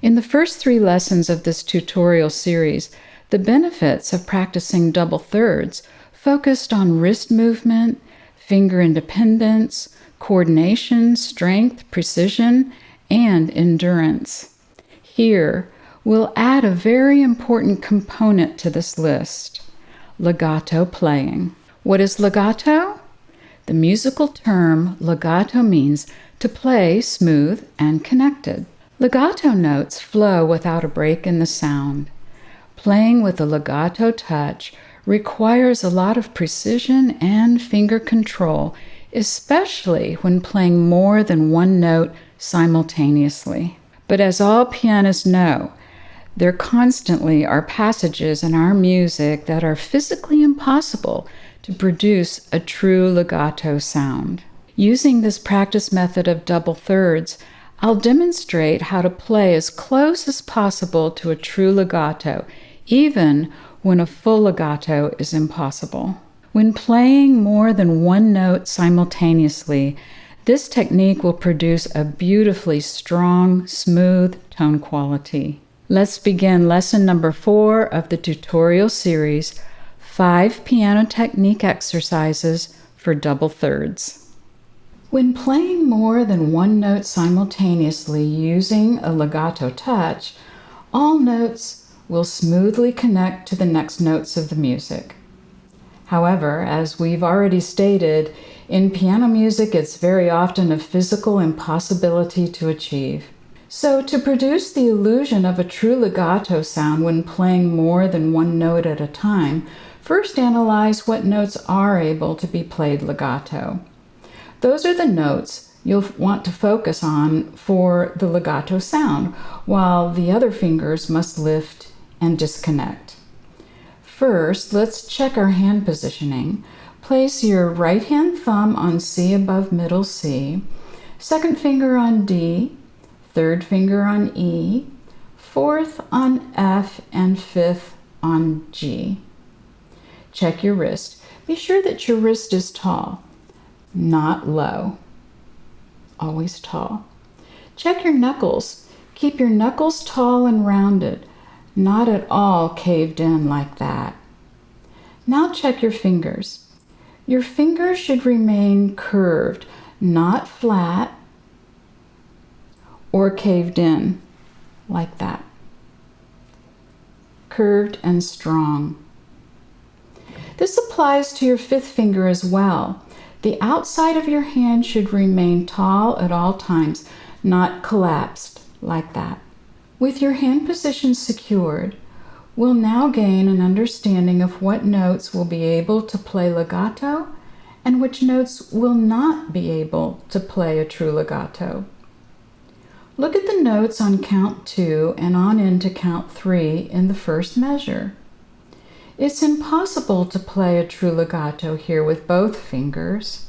In the first 3 lessons of this tutorial series, the benefits of practicing double thirds focused on wrist movement, finger independence, coordination, strength, precision, and endurance. Here, we'll add a very important component to this list: legato playing. What is legato? The musical term legato means to play smooth and connected. Legato notes flow without a break in the sound. Playing with a legato touch requires a lot of precision and finger control, especially when playing more than one note simultaneously. But as all pianists know, there constantly are passages in our music that are physically impossible to produce a true legato sound. Using this practice method of double thirds, I'll demonstrate how to play as close as possible to a true legato, even when a full legato is impossible. When playing more than one note simultaneously, this technique will produce a beautifully strong, smooth tone quality. Let's begin lesson number 4 of the tutorial series, 5 piano technique exercises for double thirds. When playing more than one note simultaneously using a legato touch, all notes will smoothly connect to the next notes of the music. However, as we've already stated, in piano music it's very often a physical impossibility to achieve. So to produce the illusion of a true legato sound when playing more than one note at a time, first analyze what notes are able to be played legato. Those are the notes you'll want to focus on for the legato sound, while the other fingers must lift and disconnect. First, let's check our hand positioning. Place your right hand thumb on C above middle C, second finger on D, third finger on E, fourth on F, and fifth on G. Check your wrist. Be sure that your wrist is tall, not low. Always tall. Check your knuckles. Keep your knuckles tall and rounded, not at all caved in like that. Now check your fingers. Your fingers should remain curved, not flat or caved in like that. Curved and strong. This applies to your fifth finger as well. The outside of your hand should remain tall at all times, not collapsed like that. With your hand position secured, we'll now gain an understanding of what notes will be able to play legato and which notes will not be able to play a true legato. Look at the notes on count 2 and on into count 3 in the first measure. It's impossible to play a true legato here with both fingers.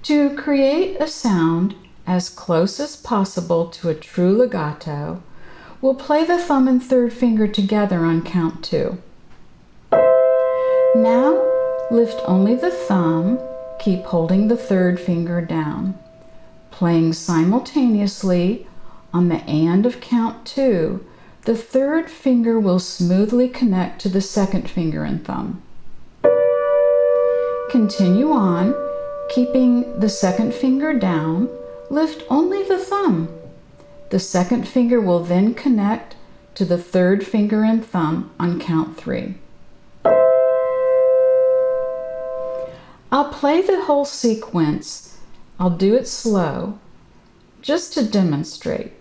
To create a sound as close as possible to a true legato, we'll play the thumb and third finger together on count 2. Now, lift only the thumb, keep holding the third finger down. Playing simultaneously on the and of count 2, the third finger will smoothly connect to the second finger and thumb. Continue on, keeping the second finger down, lift only the thumb. The second finger will then connect to the third finger and thumb on count 3. I'll play the whole sequence. I'll do it slow, just to demonstrate.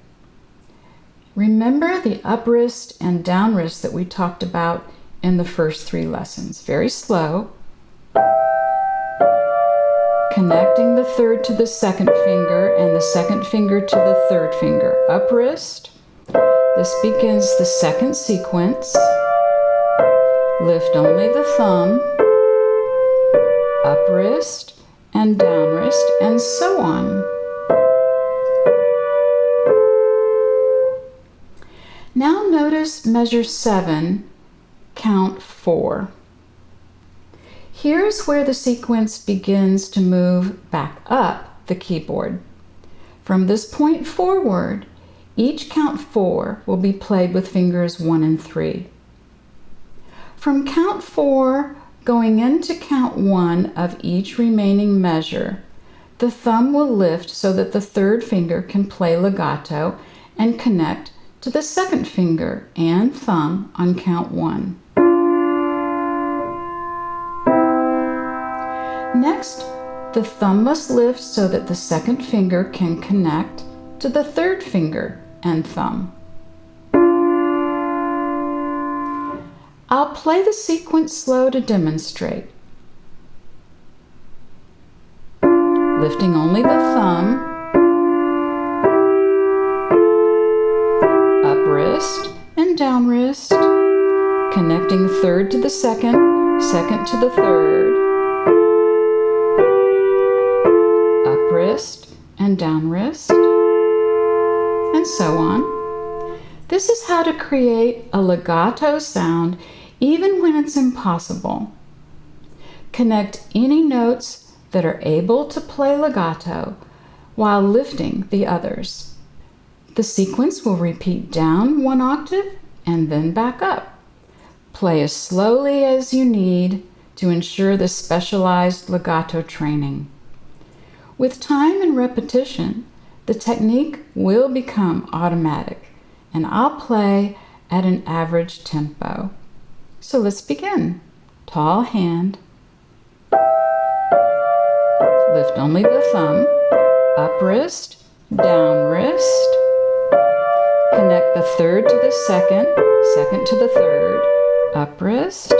Remember the up wrist and down wrist that we talked about in the first 3 lessons. Very slow. Connecting the third to the second finger and the second finger to the third finger. Up wrist. This begins the second sequence. Lift only the thumb. Up wrist and down wrist, and so on. Now notice measure 7, count 4. Here's where the sequence begins to move back up the keyboard. From this point forward, Each count 4 will be played with fingers 1 and 3. From count 4 going into count 1 of each remaining measure, the thumb will lift so that the third finger can play legato and connect to the second finger and thumb on count 1. Next, the thumb must lift so that the second finger can connect to the third finger and thumb. I'll play the sequence slow to demonstrate. Lifting only the thumb, up wrist and down wrist, connecting third to the second, second to the third, up wrist and down wrist, and so on. This is how to create a legato sound even when it's impossible. Connect any notes that are able to play legato while lifting the others. The sequence will repeat down 1 octave and then back up. Play as slowly as you need to ensure the specialized legato training. With time and repetition, the technique will become automatic, and I'll play at an average tempo. So let's begin. Tall hand. Lift only the thumb. Up wrist, down wrist. Connect the third to the second, second to the third. Up wrist.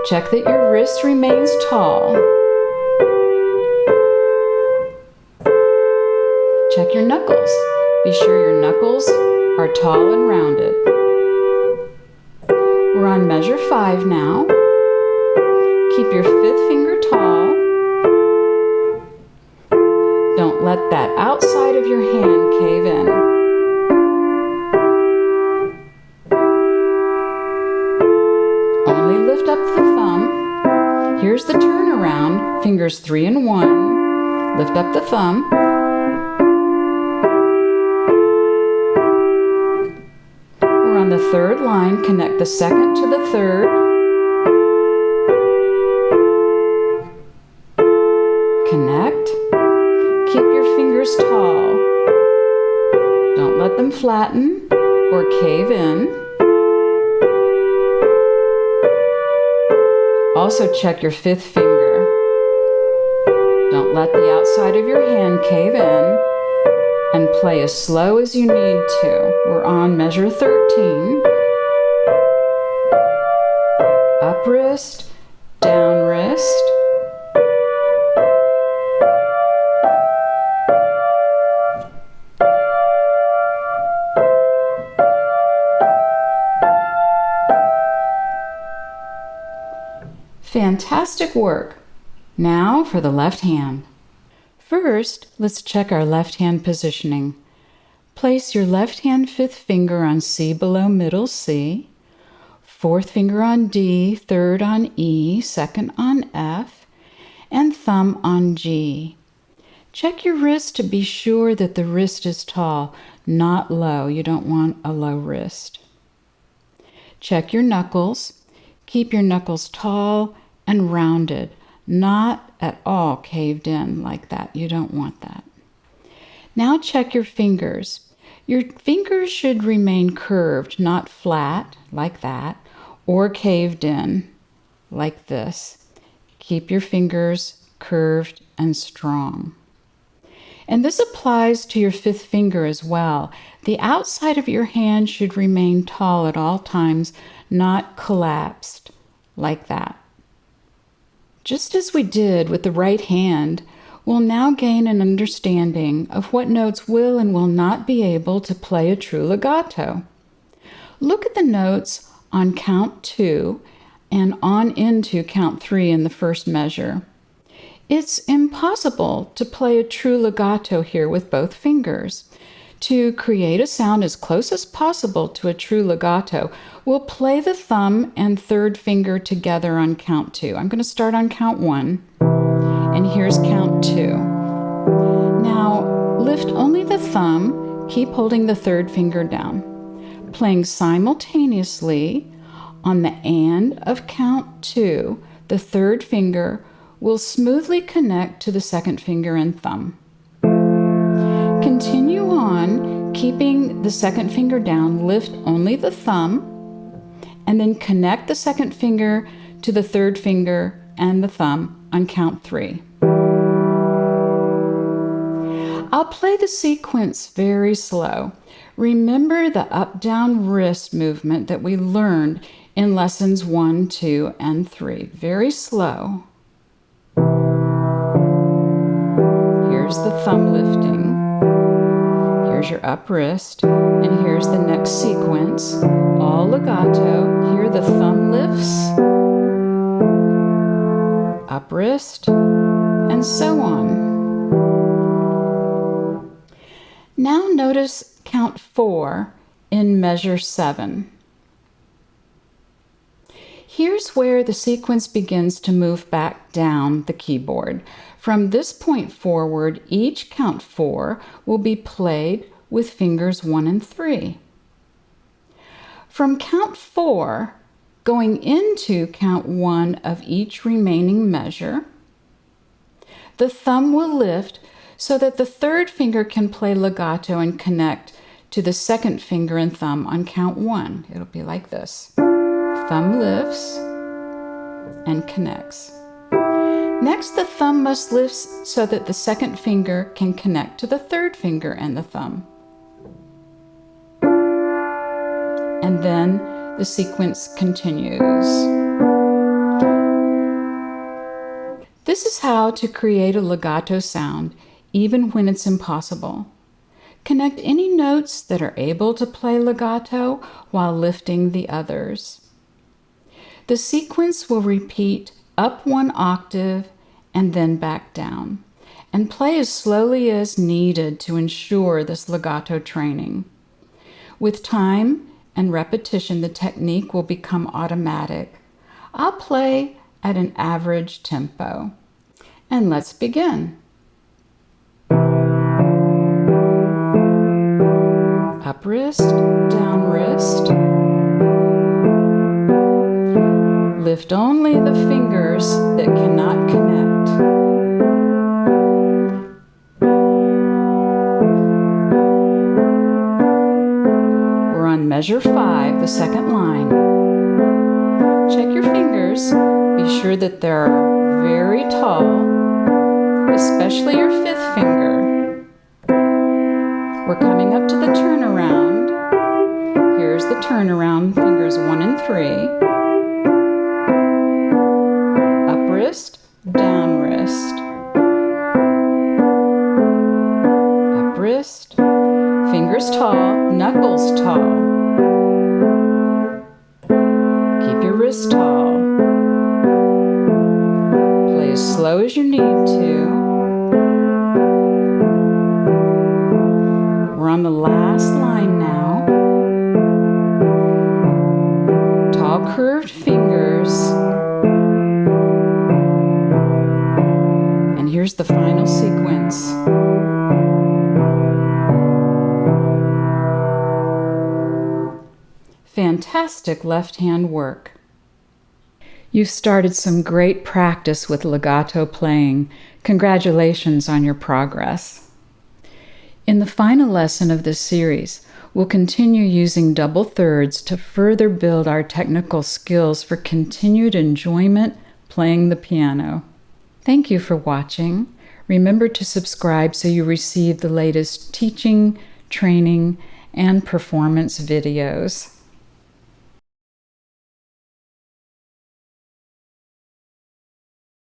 Check that your wrist remains tall. Check your knuckles. Be sure your knuckles are tall and rounded. We're on measure 5 now. Keep your 5th finger tall. Don't let that outside of your hand cave in. Only lift up the thumb. Here's the turnaround. Fingers 3 and 1. Lift up the thumb. On the third line, connect the second to the third. Connect. Keep your fingers tall. Don't let them flatten or cave in. Also check your 5th finger. Don't let the outside of your hand cave in. And play as slow as you need to. We're on measure 13. Up wrist, down wrist. Fantastic work. Now for the left hand. First, let's check our left hand positioning. Place your left hand 5th finger on C below middle C, 4th finger on D, 3rd on E, 2nd on F, and thumb on G. Check your wrist to be sure that the wrist is tall, not low. You don't want a low wrist. Check your knuckles. Keep your knuckles tall and rounded, not at all caved in like that. You don't want that. Now check your fingers. Your fingers should remain curved, not flat like that, or caved in like this. Keep your fingers curved and strong. And this applies to your 5th finger as well. The outside of your hand should remain tall at all times, not collapsed like that. Just as we did with the right hand, we'll now gain an understanding of what notes will and will not be able to play a true legato. Look at the notes on count 2 and on into count 3 in the first measure. It's impossible to play a true legato here with both fingers. To create a sound as close as possible to a true legato, we'll play the thumb and 3rd finger together on count 2. I'm going to start on count 1, and here's count 2. Now, lift only the thumb, keep holding the third finger down. Playing simultaneously on the and of count 2, the third finger will smoothly connect to the second finger and thumb. Continue on, keeping the second finger down, lift only the thumb, and then connect the second finger to the third finger and the thumb on count 3. I'll play the sequence very slow. Remember the up-down wrist movement that we learned in lessons 1, 2, and 3. Very slow. Here's the thumb lifting. Here's your up wrist. And here's the next sequence. All legato. Here the thumb lifts. Up wrist. And so on. Now notice count 4 in measure 7. Here's where the sequence begins to move back down the keyboard. From this point forward, each count 4 will be played with fingers 1 and 3. From count 4, going into count 1 of each remaining measure, the thumb will lift so that the third finger can play legato and connect to the second finger and thumb on count 1. It'll be like this. Thumb lifts and connects. Next, the thumb must lift so that the second finger can connect to the third finger and the thumb. And then the sequence continues. This is how to create a legato sound, even when it's impossible. Connect any notes that are able to play legato while lifting the others. The sequence will repeat up 1 octave and then back down, and play as slowly as needed to ensure this legato training. With time and repetition, the technique will become automatic. I'll play at an average tempo. And let's begin. Up wrist, down wrist. Lift only the fingers that cannot connect. We're on measure 5, the second line. Check your fingers. Be sure that they're very tall, especially your 5th finger. We're coming up to the turnaround. Here's the turnaround, fingers 1 and 3. Up wrist, down wrist. Up wrist, fingers tall, knuckles tall. Keep your wrist tall. Play as slow as you need to. We're on the last line now. Tall curved fingers. And here's the final sequence. Fantastic left-hand work. You've started some great practice with legato playing. Congratulations on your progress. In the final lesson of this series, we'll continue using double thirds to further build our technical skills for continued enjoyment playing the piano. Thank you for watching. Remember to subscribe so you receive the latest teaching, training, and performance videos.